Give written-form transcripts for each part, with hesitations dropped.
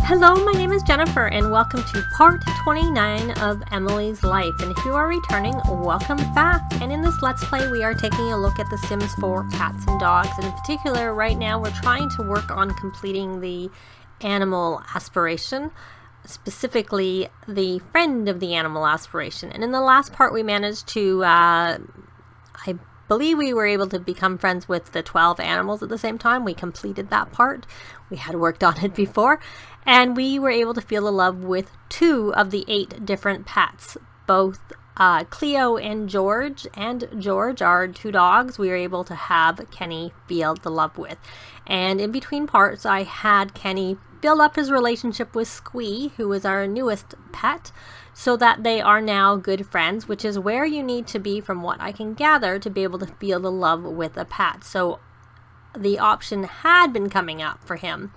Hello, my name is Jennifer and welcome to part 29 of Emily's Life. And if you are returning, welcome back. And in this Let's Play, we are taking a look at The Sims 4 cats and dogs. And in particular, right now, we're trying to work on completing the animal aspiration, specifically the friend of the animal aspiration. And in the last part, we managed to, I believe we were able to become friends with the 12 animals at the same time. We completed that part. We had worked on it before. And we were able to feel the love with 2 of the 8 different pets. Both Cleo and George are 2 dogs we were able to have Kenny feel the love with. And in between parts, I had Kenny build up his relationship with Squee, who is our newest pet, so that they are now good friends, which is where you need to be from what I can gather to be able to feel the love with a pet. So the option had been coming up for him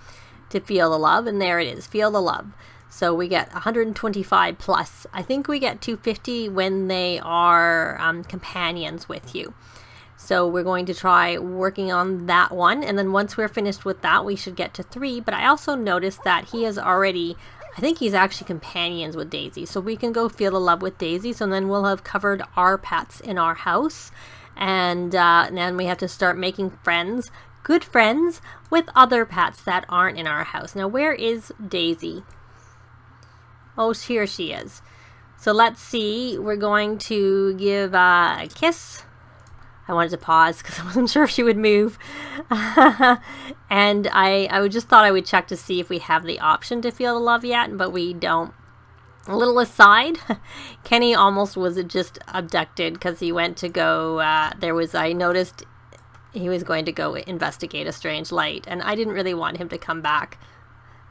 to feel the love, and there it is, feel the love. So we get 125 plus. I think we get 250 when they are companions with you. So we're going to try working on that one, and then once we're finished with that, we should get to 3. But I also noticed that he is already, I think he's actually companions with Daisy, so we can go feel the love with Daisy. So then we'll have covered our pets in our house, and then we have to start making friends, good friends, with other pets that aren't in our house. Now, where is Daisy? Oh, here she is. So let's see. We're going to give a kiss. I wanted to pause because I wasn't sure if she would move. And I just thought I would check to see if we have the option to feel the love yet, but we don't. A little aside, Kenny almost was just abducted because he went to go, I noticed he was going to go investigate a strange light, and I didn't really want him to come back.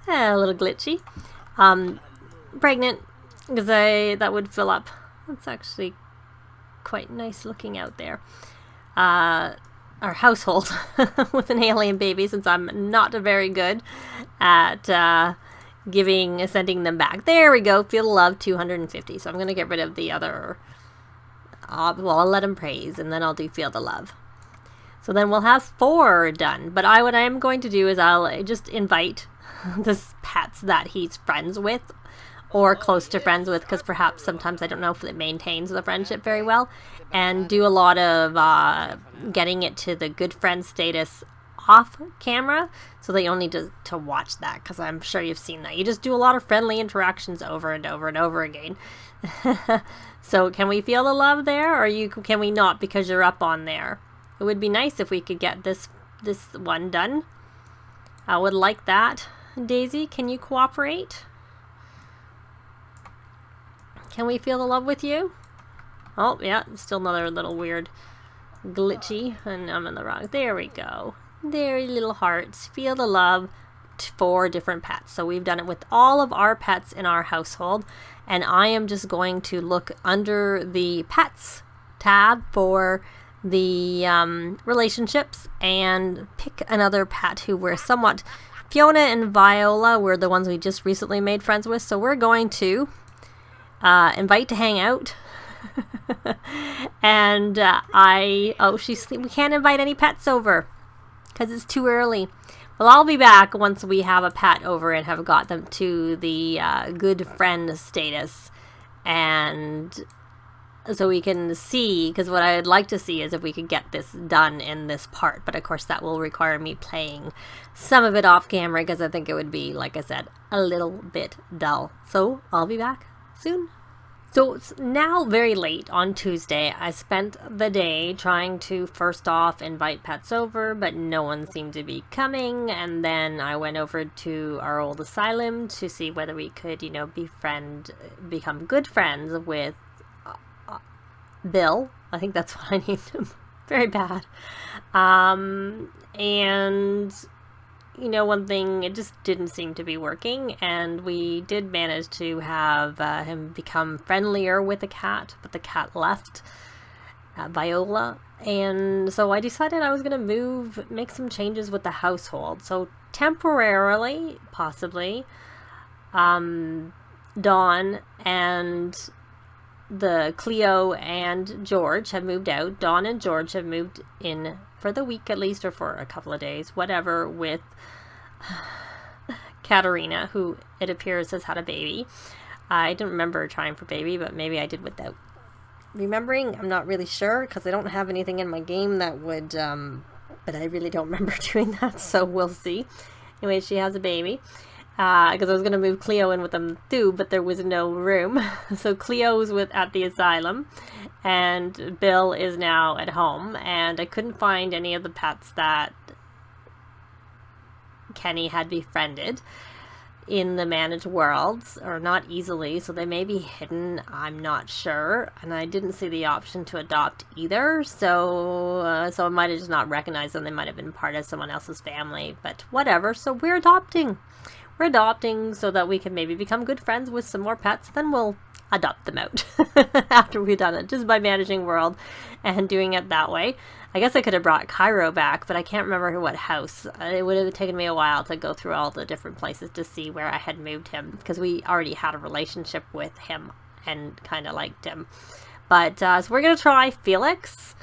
A little glitchy. Pregnant, because that would fill up. It's actually quite nice looking out there. Our household with an alien baby, since I'm not very good at sending them back. There we go. Feel the love, 250. So I'm going to get rid of the other. Well, I'll let him praise, and then I'll do feel the love. So then we'll have 4 done. But what I'm going to do is I'll just invite the pets that he's friends with or close to friends with, because perhaps sometimes I don't know if it maintains the friendship very well, and do a lot of getting it to the good friend status off camera, so that you don't need to watch that, because I'm sure you've seen that. You just do a lot of friendly interactions over and over and over again. So can we feel the love there, or can we not because you're up on there? It would be nice if we could get this one done. I would like that. Daisy, can you cooperate? Can we feel the love with you? Oh, yeah, still another little weird glitchy, and I'm in the wrong. There we go. There, little hearts. Feel the love for different pets. So we've done it with all of our pets in our household, and I am just going to look under the pets tab for the relationships and pick another pet who we're somewhat. Fiona and Viola were the ones we just recently made friends with, so we're going to invite to hang out. And we can't invite any pets over because it's too early. Well, I'll be back once we have a pet over and have got them to the good friend status, and so we can see, because what I'd like to see is if we could get this done in this part. But of course that will require me playing some of it off camera, because I think it would be, like I said, a little bit dull. So I'll be back soon. So it's now very late on Tuesday. I spent the day trying to first off invite pets over, but no one seemed to be coming. And then I went over to our old asylum to see whether we could, become good friends with Bill. I think that's what I named him. Very bad. And one thing, it just didn't seem to be working, and we did manage to have him become friendlier with the cat, but the cat left, Viola, and so I decided I was going to make some changes with the household. So temporarily, possibly, Dawn and the Cleo and George have moved out. Dawn and George have moved in for the week at least, or for a couple of days, whatever, with Katerina, who it appears has had a baby. I didn't remember trying for baby, but maybe I did without remembering. I'm not really sure because I don't have anything in my game that would, but I really don't remember doing that, so we'll see. Anyway, she has a baby. Because I was going to move Cleo in with them too, but there was no room. So Cleo's at the asylum, and Bill is now at home, and I couldn't find any of the pets that Kenny had befriended in the managed worlds, or not easily, so they may be hidden, I'm not sure, and I didn't see the option to adopt either, so I might have just not recognized them. They might have been part of someone else's family, but whatever. So we're adopting. We're adopting so that we can maybe become good friends with some more pets, then we'll adopt them out after we've done it, just by managing world and doing it that way. I guess I could have brought Cairo back, but I can't remember what house. It would have taken me a while to go through all the different places to see where I had moved him, because we already had a relationship with him and kind of liked him. But so we're going to try Felix.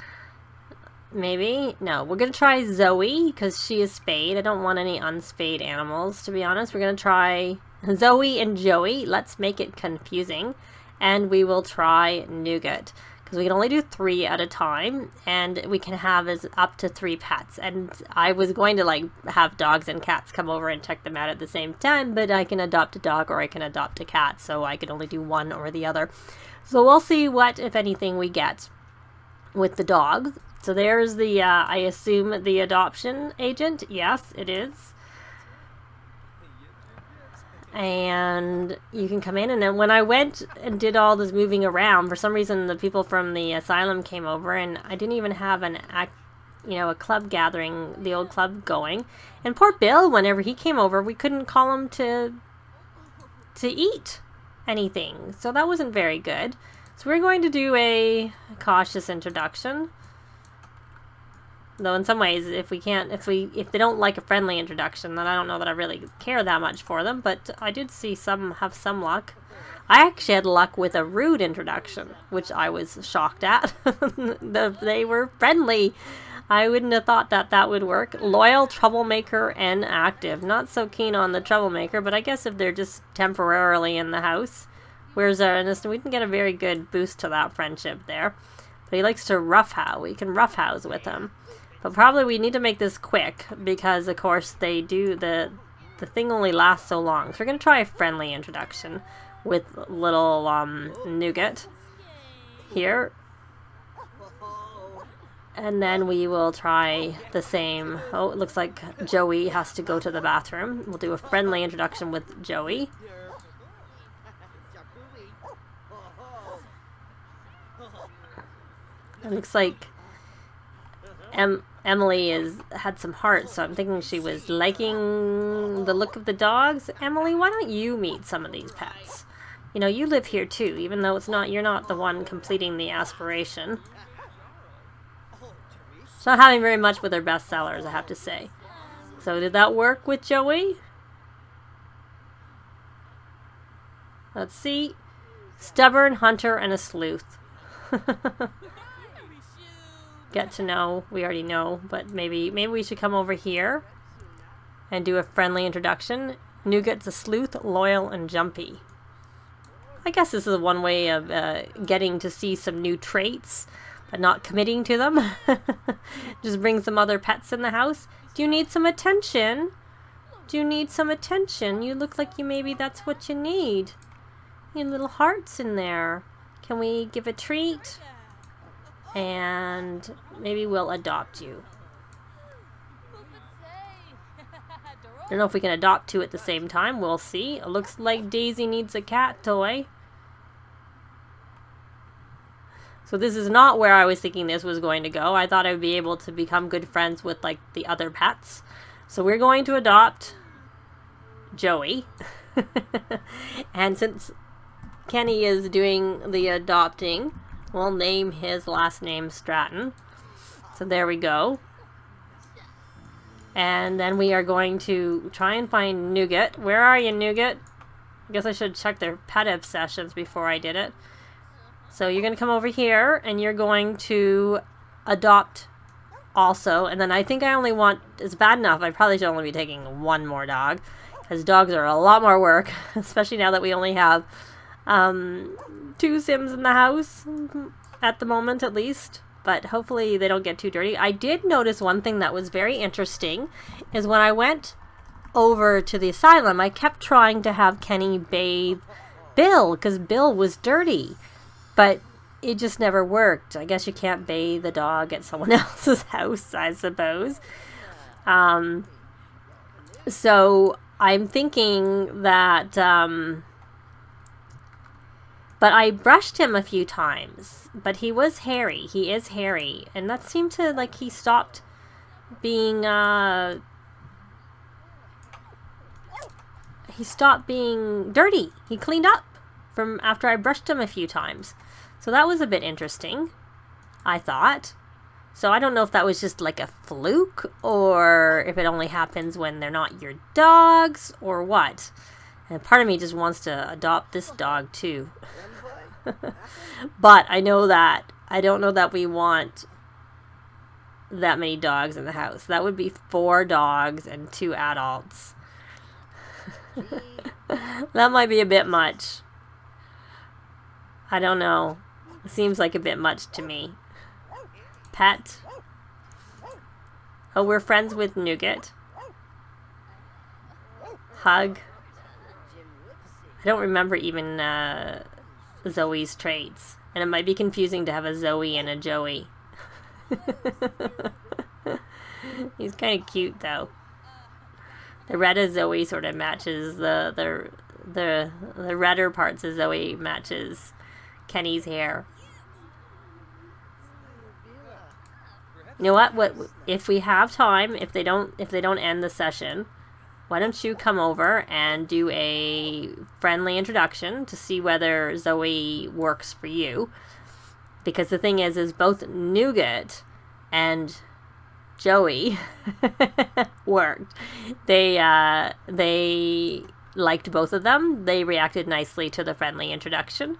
Maybe. No, we're going to try Zoe because she is spayed. I don't want any unspayed animals, to be honest. We're going to try Zoe and Joey. Let's make it confusing. And we will try Nougat because we can only do 3 at a time, and we can have up to 3 pets. And I was going to have dogs and cats come over and check them out at the same time, but I can adopt a dog or I can adopt a cat, so I can only do one or the other. So we'll see what, if anything, we get with the dogs. So there's the, I assume, the adoption agent. Yes, it is. And you can come in, and then when I went and did all this moving around, for some reason the people from the asylum came over, and I didn't even have a club gathering, the old club going. And poor Bill, whenever he came over, we couldn't call him to eat anything. So that wasn't very good. So we're going to do a cautious introduction. Though in some ways, if they don't like a friendly introduction, then I don't know that I really care that much for them. But I did see some have some luck. I actually had luck with a rude introduction, which I was shocked at. They were friendly. I wouldn't have thought that would work. Loyal, troublemaker, and active. Not so keen on the troublemaker, but I guess if they're just temporarily in the house. Whereas we can get a very good boost to that friendship there. But he likes to roughhouse. We can roughhouse with him. But probably we need to make this quick because, of course, they do the thing only lasts so long. So we're going to try a friendly introduction with little Nougat here. And then we will try the same. Oh, it looks like Joey has to go to the bathroom. We'll do a friendly introduction with Joey. It looks like Emily had some heart, so I'm thinking she was liking the look of the dogs. Emily, why don't you meet some of these pets? You know, you live here too, even though you're not the one completing the aspiration. She's not having very much with her best sellers, I have to say. So did that work with Joey? Let's see. Stubborn, hunter, and a sleuth. Get to know, we already know, but maybe we should come over here and do a friendly introduction. Nougat's a sleuth, loyal, and jumpy. I guess this is one way of getting to see some new traits, but not committing to them. Just bring some other pets in the house. Do you need some attention? Do you need some attention? You look like maybe that's what you need. You need little hearts in there. Can we give a treat? And maybe we'll adopt you. I don't know if we can adopt 2 at the same time. We'll see. It looks like Daisy needs a cat toy. So this is not where I was thinking this was going to go. I thought I would be able to become good friends with the other pets. So we're going to adopt Joey. And since Kenny is doing the adopting, we'll name his last name Stratton. So there we go. And then we are going to try and find Nougat. Where are you, Nougat? I guess I should check their pet obsessions before I did it. So you're going to come over here and you're going to adopt also. And then I think I only want, it's bad enough, I probably should only be taking 1 more dog. Because dogs are a lot more work, especially now that we only have 2 Sims in the house, at the moment at least. But hopefully they don't get too dirty. I did notice one thing that was very interesting, is when I went over to the asylum, I kept trying to have Kenny bathe Bill, because Bill was dirty. But it just never worked. I guess you can't bathe the dog at someone else's house, I suppose. So I'm thinking that, but I brushed him a few times, but he was hairy. He is hairy. And that seemed to, like, he stopped being, dirty. He cleaned up from after I brushed him a few times. So that was a bit interesting, I thought. So I don't know if that was just like a fluke, or if it only happens when they're not your dogs, or what. And part of me just wants to adopt this dog too. But I don't know that we want that many dogs in the house. That would be 4 dogs and 2 adults. That might be a bit much. I don't know. It seems like a bit much to me. Pet. Oh, we're friends with Nougat. Hug. I don't remember even Zoe's traits. And it might be confusing to have a Zoe and a Joey. He's kind of cute, though. The red of Zoe sort of matches the redder parts of Zoe matches Kenny's hair. You know what? If we have time, if they don't end the session, why don't you come over and do a friendly introduction to see whether Zoe works for you? Because the thing is both Nougat and Joey worked. They liked both of them. They reacted nicely to the friendly introduction.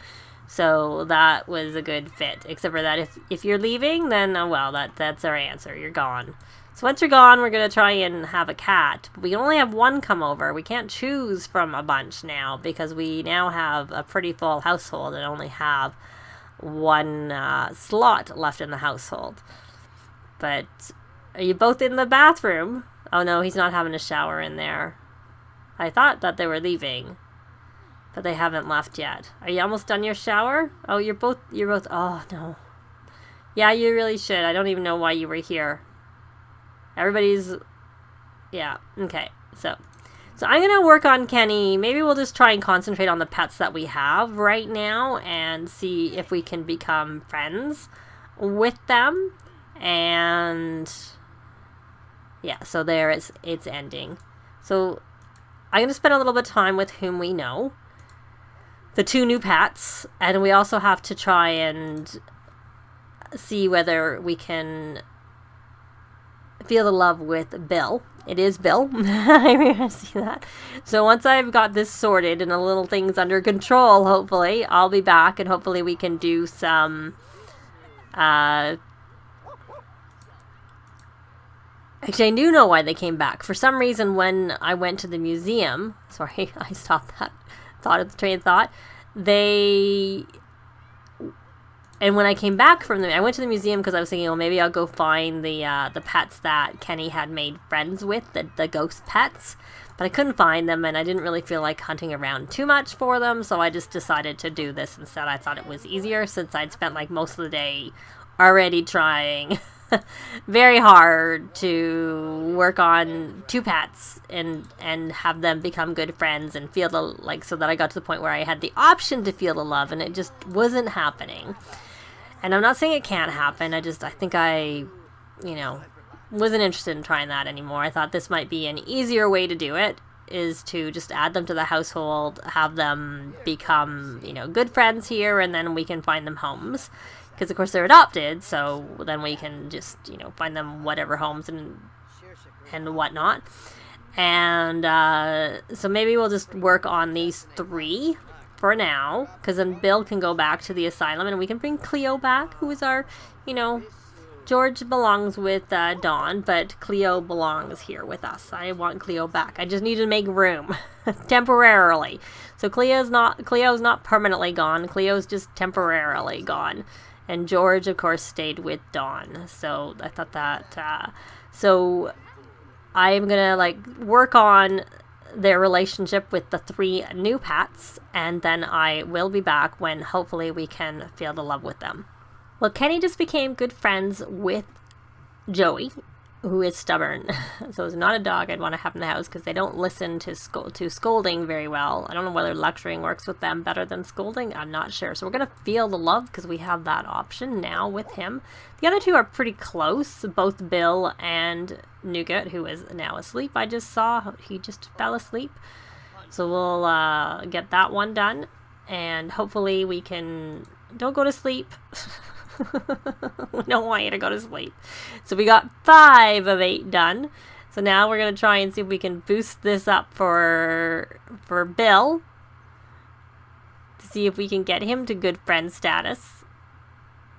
So that was a good fit. Except for that if you're leaving, then well, that's our answer. You're gone. So once you're gone, we're going to try and have a cat. But we can only have one come over. We can't choose from a bunch now, because we now have a pretty full household and only have one slot left in the household. But are you both in the bathroom? Oh no, he's not having a shower in there. I thought that they were leaving, but they haven't left yet. Are you almost done your shower? Oh, you're both, oh no. Yeah, you really should. I don't even know why you were here. Everybody's, yeah, okay. So I'm going to work on Kenny. Maybe we'll just try and concentrate on the pets that we have right now and see if we can become friends with them. And yeah, so there it's ending. So I'm going to spend a little bit of time with whom we know. The 2 new pets. And we also have to try and see whether we can feel the love with Bill. It is Bill. I see that. So once I've got this sorted and the little things under control, hopefully, I'll be back and hopefully we can do some actually, I do know why they came back. For some reason, when I went to the museum, sorry, I stopped that thought of the train of thought. And when I came back from I went to the museum because I was thinking, well, maybe I'll go find the pets that Kenny had made friends with, the ghost pets. But I couldn't find them, and I didn't really feel like hunting around too much for them, so I just decided to do this instead. I thought it was easier since I'd spent like most of the day already trying very hard to work on 2 pets and have them become good friends and feel so that I got to the point where I had the option to feel the love, and it just wasn't happening. And I'm not saying it can't happen. I think I wasn't interested in trying that anymore. I thought this might be an easier way to do it, is to just add them to the household, have them become, good friends here, and then we can find them homes. Because, of course, they're adopted, so then we can just, find them whatever homes and whatnot. And so maybe we'll just work on these 3 for now, because then Bill can go back to the asylum, and we can bring Cleo back, who is our, George belongs with Dawn, but Cleo belongs here with us. I want Cleo back. I just need to make room temporarily. So Cleo's not permanently gone. Cleo's just temporarily gone. And George, of course, stayed with Dawn. So I thought that so I'm going to like work on their relationship with the 3 new pets, and then I will be back when hopefully we can feel the love with them. Well, Kenny just became good friends with Joey, who is stubborn. So it's not a dog I'd want to have in the house because they don't listen to scolding very well. I don't know whether lecturing works with them better than scolding. I'm not sure. So we're going to feel the love because we have that option now with him. The other 2 are pretty close, both Bill and Nougat, who is now asleep. I just saw he just fell asleep. So we'll get that one done. And hopefully we can... Don't go to sleep. We don't want you to go to sleep. So we got 5 of 8 done. So now we're going to try and see if we can boost this up for Bill. To see if we can get him to good friend status.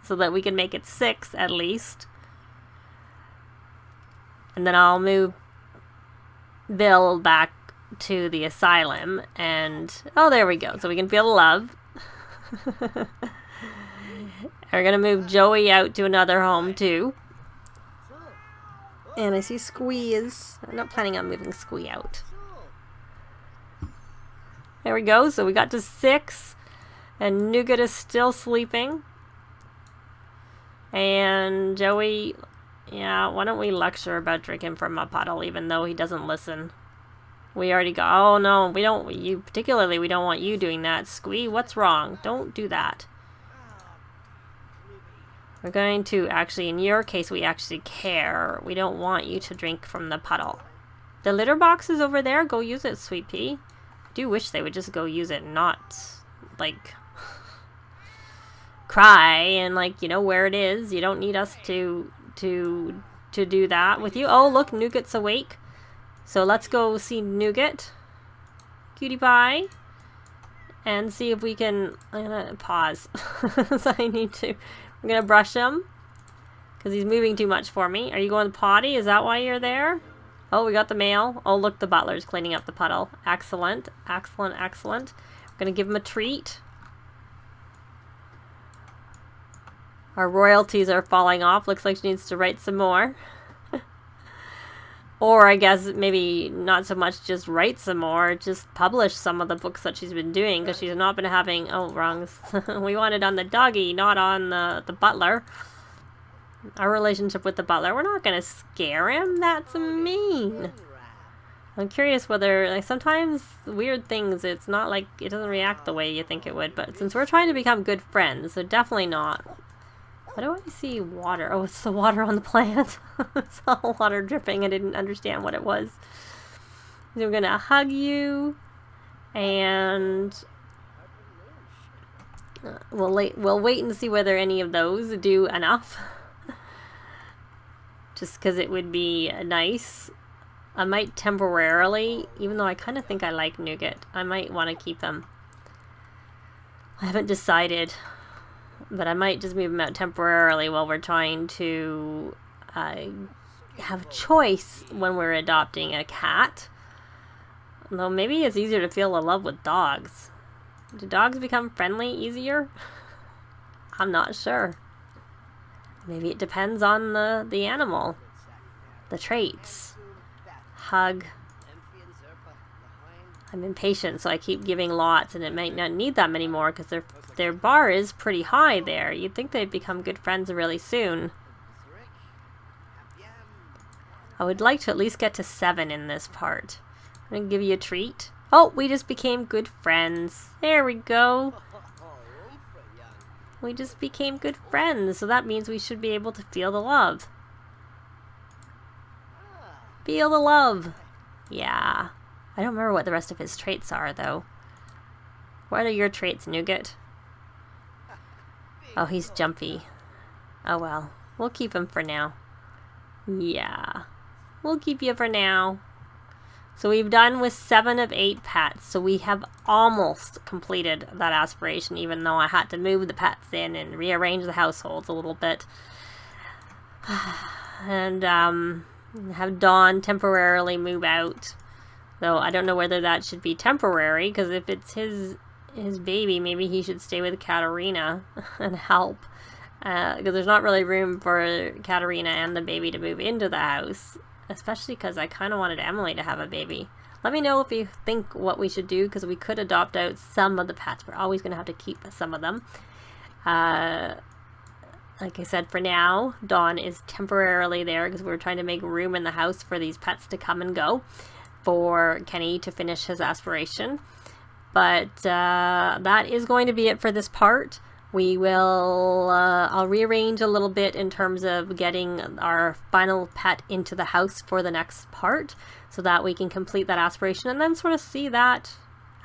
So that we can make it 6 at least. And then I'll move Bill back to the asylum. And, oh, there we go. So we can feel the love. We're going to move Joey out to another home, too. And I see Squeeze. I'm not planning on moving Squee out. There we go. So we got to 6. And Nougat is still sleeping. And Joey... Yeah, why don't we lecture about drinking from a puddle, even though he doesn't listen. We already got... Oh, no. We don't want you doing that. Squee, what's wrong? Don't do that. We're going to actually, in your case, we actually care. We don't want you to drink from the puddle. The litter box is over there. Go use it, Sweet Pea. I do wish they would just go use it, not, like, cry and, like, you know where it is. You don't need us to do that with you. Oh, look, Nougat's awake. So let's go see Nougat. Cutie pie. And see if we can... I'm going to pause. So I need to... I'm going to brush him. Because he's moving too much for me. Are you going to potty? Is that why you're there? Oh, we got the mail. Oh, look, the butler's cleaning up the puddle. Excellent. Excellent, excellent. I'm going to give him a treat. Our royalties are falling off. Looks like she needs to write some more. Or I guess maybe not so much just write some more, just publish some of the books that she's been doing, because she's not been having... Oh, wrong. We wanted on the doggy, not on the butler. Our relationship with the butler. We're not going to scare him. That's mean. I'm curious whether... Like, sometimes weird things, it's not like... It doesn't react the way you think it would. But since we're trying to become good friends, so definitely not... Why do I see water? Oh, it's the water on the plant. I saw water dripping. I didn't understand what it was. So we're going to hug you. And we'll wait and see whether any of those do enough. Just because it would be nice. I might temporarily, even though I kind of think I like Nougat, I might want to keep them. I haven't decided. But I might just move them out temporarily while we're trying to have a choice when we're adopting a cat. Although maybe it's easier to feel the love with dogs. Do dogs become friendly easier? I'm not sure. Maybe it depends on the animal. The traits. Hug. I'm impatient, so I keep giving lots, and it might not need that many more because their bar is pretty high there. You'd think they'd become good friends really soon. I would like to at least get to 7 in this part. I'm going to give you a treat. Oh, we just became good friends. There we go. We just became good friends, so that means we should be able to feel the love. Feel the love. Yeah. I don't remember what the rest of his traits are, though. What are your traits, Nougat? Oh, he's jumpy. Oh, well. We'll keep him for now. Yeah. We'll keep you for now. So we've done with 7 of 8 pets. So we have almost completed that aspiration, even though I had to move the pets in and rearrange the households a little bit. and have Dawn temporarily move out. Though I don't know whether that should be temporary, because if it's his baby, maybe he should stay with Katarina and help. Because there's not really room for Katarina and the baby to move into the house. Especially because I kind of wanted Emily to have a baby. Let me know if you think what we should do, because we could adopt out some of the pets. We're always going to have to keep some of them. Like I said, for now, Dawn is temporarily there because we're trying to make room in the house for these pets to come and go, for Kenny to finish his aspiration. But that is going to be it for this part. We will, I'll rearrange a little bit in terms of getting our final pet into the house for the next part, so that we can complete that aspiration and then sort of see that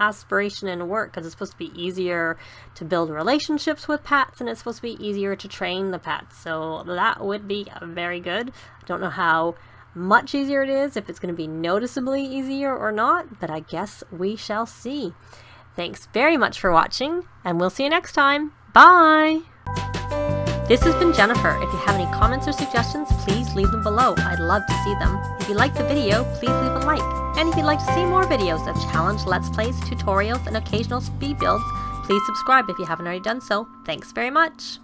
aspiration in work, because it's supposed to be easier to build relationships with pets, and it's supposed to be easier to train the pets. So that would be very good. I don't know how much easier it is, if it's going to be noticeably easier or not, but I guess we shall see. Thanks very much for watching, and we'll see you next time. Bye! This has been Jennifer. If you have any comments or suggestions, please leave them below. I'd love to see them. If you liked the video, please leave a like. And if you'd like to see more videos of challenge, let's plays, tutorials, and occasional speed builds, please subscribe if you haven't already done so. Thanks very much!